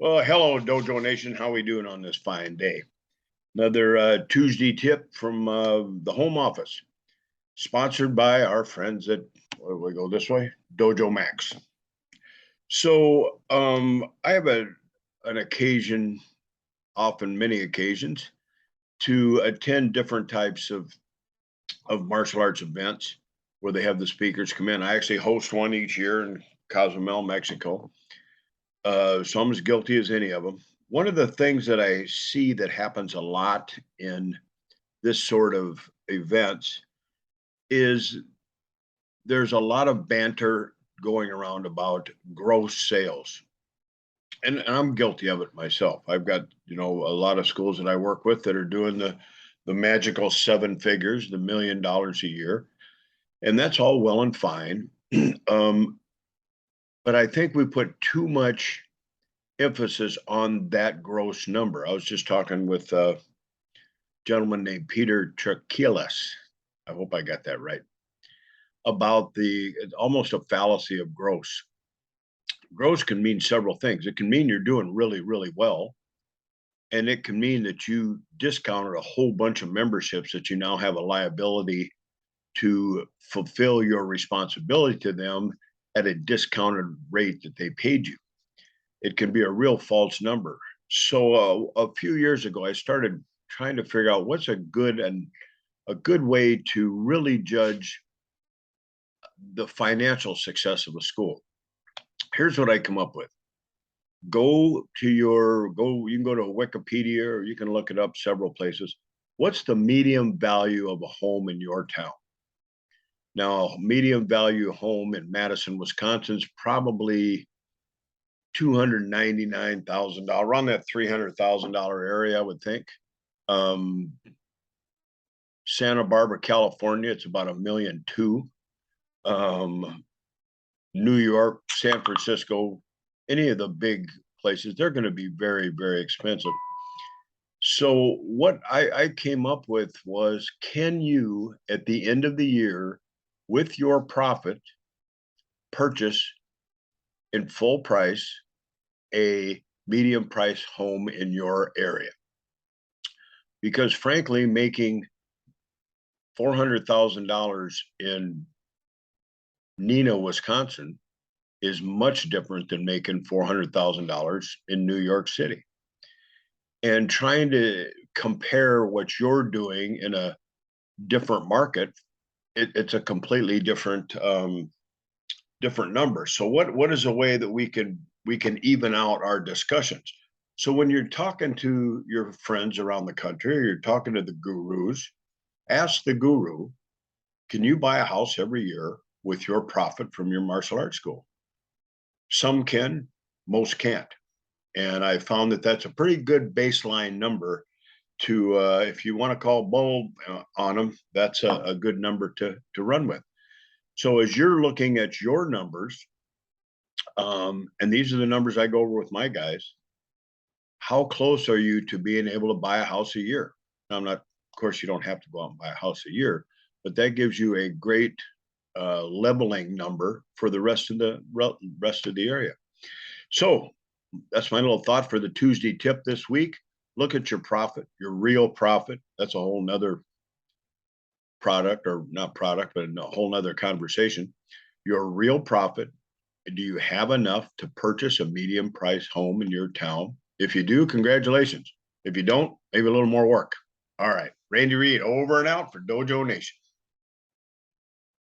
Well, hello, Dojo Nation. How we doing on this fine day? Another Tuesday tip from the home office, sponsored by our friends at, where do we go this way? Dojo Max. So I have an occasion, often many occasions, to attend different types of martial arts events where they have the speakers come in. I actually host one each year in Cozumel, Mexico. So I'm as guilty as any of them. One of the things that I see that happens a lot in this sort of events is there's a lot of banter going around about gross sales. And I'm guilty of it myself. I've got, a lot of schools that I work with that are doing the magical seven figures, the $1 million a year. And that's all well and fine. um, but I think we put too much emphasis on that gross number. I was just talking with a gentleman named Peter Traquilas. I hope I got that right. About the almost a fallacy of gross. Gross can mean several things. It can mean you're doing really, really well. And it can mean that you discounted a whole bunch of memberships that you now have a liability to fulfill your responsibility to them at a discounted rate that they paid you. It can be a real false number. So a few years ago, I started trying to figure out what's a good way to really judge the financial success of a school. Here's what I come up with. You can go to Wikipedia or you can look it up several places. What's the median value of a home in your town? Now, median value home in Madison, Wisconsin is probably $299,000, around that $300,000 area, I would think. Santa Barbara, California, it's about $1.2 million. New York, San Francisco, any of the big places, they're going to be very, very expensive. So what I came up with was, can you, at the end of the year, with your profit, purchase in full price a medium price home in your area? Because frankly, making $400,000 in Neenah, Wisconsin is much different than making $400,000 in New York City. And trying to compare what you're doing in a different market, it's a completely different number. So what is a way that we can even out our discussions? So when you're talking to your friends around the country, or you're talking to the gurus, ask the guru, can you buy a house every year with your profit from your martial arts school? Some can, most can't. And I found that that's a pretty good baseline number to, if you want to call bull on them, that's a good number to run with. So as you're looking at your numbers, and these are the numbers I go over with my guys, how close are you to being able to buy a house a year? Now, of course, you don't have to go out and buy a house a year, but that gives you a great leveling number for the rest of the area. So that's my little thought for the Tuesday tip this week. Look at your profit, your real profit. That's a whole nother product, or not product, but a whole nother conversation. Your real profit. Do you have enough to purchase a medium price home in your town? If you do, congratulations. If you don't, maybe a little more work. All right. Randy Reed over and out for Dojo Nation.